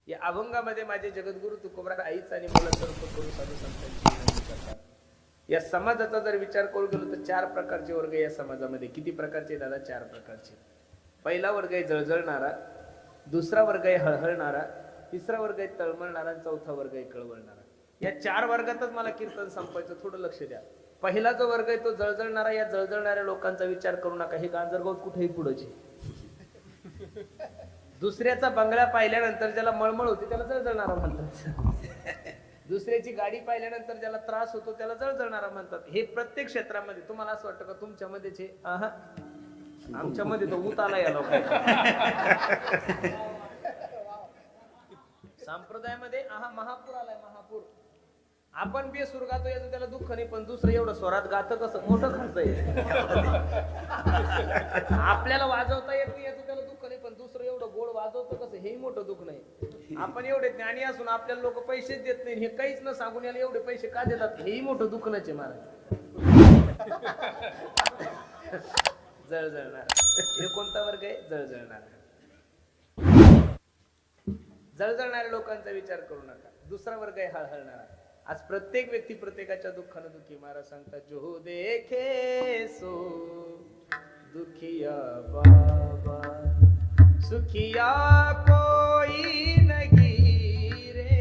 या अभंगामध्ये माझे जगद्गुरु तुकोबरा आईच आणि मुलं सर्व करू साधू संतांची विनंती करतात. या समाजाचा जर विचार करू गेलो तर चार प्रकारचे वर्ग या समाजामध्ये. किती प्रकारचे दादा? चार प्रकारचे. पहिला वर्ग आहे जळजळणारा, दुसरा वर्ग आहे हळहळणारा, तिसरा वर्ग आहे तळमळणारा आणि चौथा वर्ग आहे कळवळणारा. या चार वर्गातच मला कीर्तन संपायचं, थोडं लक्ष द्या. पहिला जो वर्ग आहे तो जळजळणारा. या जळजळणाऱ्या लोकांचा विचार करू नका, हे गांजरगाव कुठेही पुढचे. दुसऱ्याचा बंगला पाहिल्यानंतर ज्याला मळमळ होती त्याला जळजळणारा म्हणतात. दुसऱ्याची गाडी पाहिल्यानंतर ज्याला त्रास होतो त्याला जळजळणारा म्हणतात. हे प्रत्येक क्षेत्रामध्ये. तुम्हाला असं वाटतं का तुमच्यामध्येच हे? आमच्यामध्ये तो ऊत आला या लोकांचा. संप्रदायामध्ये महापूर आलाय, महापूर. आपण बी सूर गातो याचं त्याला दुःख नाही, पण दुसरं एवढं स्वरात गातं कसं? मोठं खर्च आहे. आपल्याला वाजवता येत नाही याचं त्याला दुःख नाही, पण दुसरं एवढं गोड वाजवतं कसं? हेही मोठं दुःख नाही. आपण एवढे ज्ञानी असून आपल्याला लोक पैसेच देत नाही, हे काहीच न सांगून याला एवढे पैसे का देतात? हेही मोठं दुःख नच आहे महाराज. जळजळणार हे कोणता वर्ग आहे? जळजळणार. जळजळणाऱ्या लोकांचा विचार करू नका. दुसरा वर्ग आहे हळहळणारा. आज प्रत्येक व्यक्ती प्रत्येकाच्या दुःखानं दुःखी. महाराज सांगतात, जो देखे सो दुखिया बाबा, सुखिया कोई नहीं रे,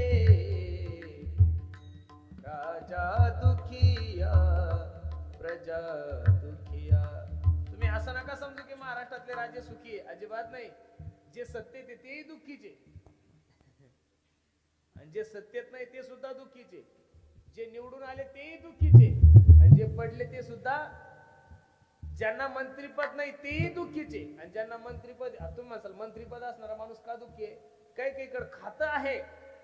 राजा दुखिया प्रजा दुखिया. तुम्ही असं नका समजू की महाराष्ट्रातले राजे सुखी आहे. अजिबात नाही. जे सत्तेत आहे तेही दुःखीचे, आणि जे सत्तेत नाही ते सुद्धा दुःखीचे. जे निवडून आले तेही दुःखीचे, आणि जे पडले ते सुद्धा. ज्यांना मंत्रीपद नाही तेही दुःखीचे, आणि ज्यांना मंत्रीपद. तुम्ही म्हणाल मंत्रीपद असणारा माणूस का दुःखी आहे? काही खातं आहे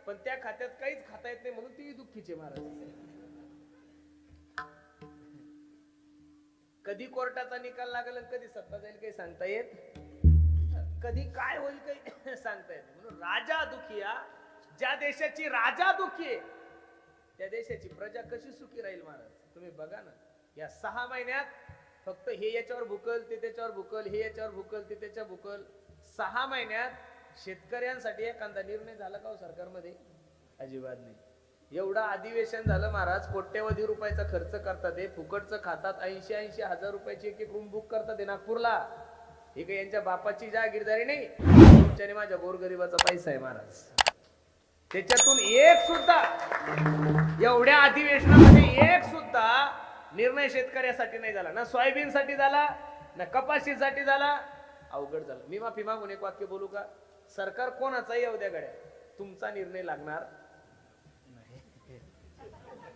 पण त्या खात्यात काहीच खाता येत नाही म्हणून तेही दुःखीचे. महाराज कधी कोर्टाचा निकाल लागेल आणि कधी सत्ता जाईल काही सांगता येत, कधी काय होईल काही सांगता येत. म्हणून राजा दुखिया. ज्या देशाची राजा दुःखी आहे त्या देशाची प्रजा कशी सुखी राहील? महाराज तुम्ही बघा ना. या 6 महिन्यात फक्त हे याच्यावर भुकल, ते त्याच्यावर भुकल, हे याच्यावर भुकल, ते त्याच्या भुकल. 6 महिन्यात शेतकऱ्यांसाठी एखादा निर्णय झाला का हो सरकारमध्ये? अजिबात नाही. एवढं अधिवेशन झालं महाराज. कोट्यवधी रुपयाचा खर्च करतात, हे फुकटचं खातात. 80-80 हजार रुपयाची एक रूम बुक करतात नागपूरला. हे काही यांच्या बापाची जागीरदारी नाही, तुमच्याने माझ्या गोरगरिबाचा पैसा आहे महाराज. त्याच्यातून एक सुद्धा एवढ्या अधिवेशनामध्ये एक सुद्धा निर्णय शेतकऱ्यासाठी नाही झाला. ना सोयाबीन साठी झाला, ना कपाशीसाठी झाला. अवघड झालं. मी माफी मागून एक वाक्य बोलू का? सरकार कोणाचाही येऊ द्या गड्या, तुमचा निर्णय लागणार नाही.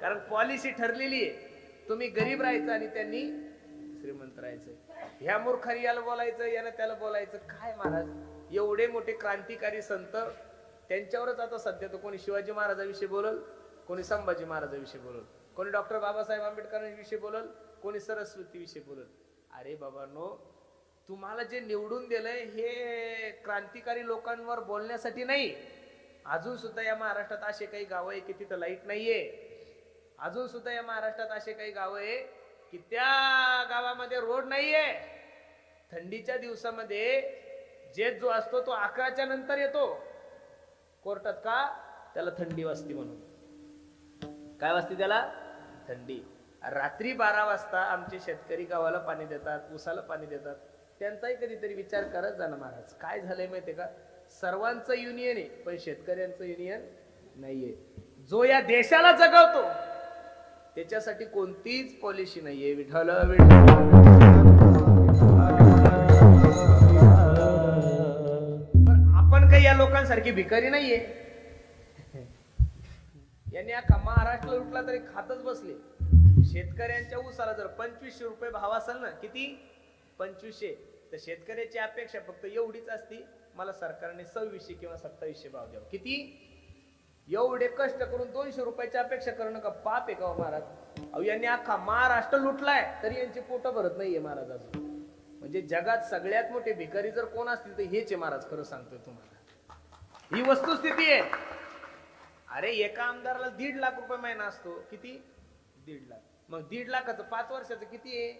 कारण पॉलिसी ठरलेली आहे. तुम्ही गरीब राहायचं आणि त्यांनी श्रीमंत राहायचं. ह्या मूर्खाने याला बोलायचं, यानं त्याला बोलायचं. काय महाराज एवढे मोठे क्रांतिकारी संत, त्यांच्यावरच आता सध्या तो कोणी शिवाजी महाराजांविषयी बोलल, कोणी संभाजी महाराजांविषयी बोलल, कोणी डॉक्टर बाबासाहेब आंबेडकरांविषयी बोलल, कोणी सरस्वती विषयी बोलल. अरे बाबांनो, तुम्हाला जे निवडून दिलंय हे क्रांतिकारी लोकांवर बोलण्यासाठी नाही. अजून सुद्धा या महाराष्ट्रात असे काही गाव आहे की तिथं लाईट नाहीये. अजून सुद्धा या महाराष्ट्रात असे काही गाव आहे की त्या गावामध्ये रोड नाहीये. थंडीच्या दिवसामध्ये जेत जो असतो तो 11च्या नंतर येतो कोर्टात. का? त्याला थंडी वाजती म्हणून. काय वाजती त्याला? थंडी. रात्री 12 वाजता आमचे शेतकरी गावाला पाणी देतात, ऊसाला पाणी देतात. त्यांचाही कधीतरी विचार करत जा ना महाराज. काय झालंय माहितीये का? सर्वांचं युनियन आहे पण शेतकऱ्यांचं युनियन नाहीये. जो या देशाला जगवतो त्याच्यासाठी कोणतीच पॉलिसी नाहीये. विठ्ठल आपण काही या लोकांसारखी भिकारी नाहीये. यांनी अख्खा महाराष्ट्र लुटला तरी खातच बसले. शेतकऱ्यांच्या ऊसाला जर 2500 रुपये भाव असेल ना, किती? 2500. तर शेतकऱ्याची अपेक्षा फक्त एवढीच असती, मला सरकारने 2600 किंवा 2700 भाव द्यावा. किती? एवढे कष्ट करून 200 रुपयाची अपेक्षा करणं का पाप आहे का महाराज? अहो यांनी अख्खा महाराष्ट्र लुटलाय तरी यांची पोट भरत नाहीये महाराज अजून. म्हणजे जगात सगळ्यात मोठे भिकारी जर कोण असतील तर हेच आहे महाराज. खरं सांगतोय तुम्हाला, ही वस्तुस्थिती आहे. अरे एका आमदाराला 1.5 लाख रुपये महिना असतो. किती? 1.5 लाख. मग 1.5 लाखाचं 5 वर्षाचं किती आहे?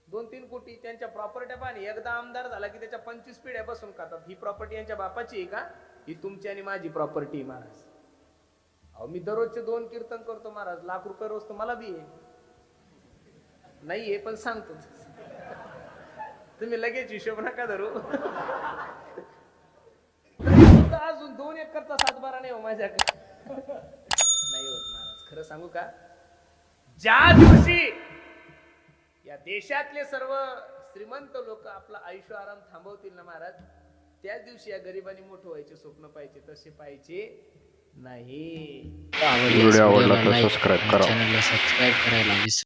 2-3 कोटी. त्यांच्या प्रॉपर्ट्या पाणी. एकदा आमदार झाला की त्याच्या 25 पिढ्या बसून खातात. ही प्रॉपर्टी यांच्या बापाची आहे का? ही तुमची आणि माझी प्रॉपर्टी महाराज. अहो मी दररोजचे 2 कीर्तन करतो महाराज, ₹1,00,000 रोज तर मला बी आहे. नाहीये पण सांगतो. तुम्ही लगेच हिशोब नका धरू. अजून 2 एकरचा 7-12 नाही हो माझ्याकडे. नाही होत महाराज. खरं सांगू का, ज्या दिवशी या देशातले सर्व श्रीमंत लोक आपला आयुष्य आराम थांबवतील ना महाराज, त्याच दिवशी या गरिबांनी मोठं व्हायचे स्वप्न पाहिजे, तसे पाहिजे नाही. व्हिडिओ आवडला तर सबस्क्राईब करा. चॅनलला सबस्क्राईब करायला विसरू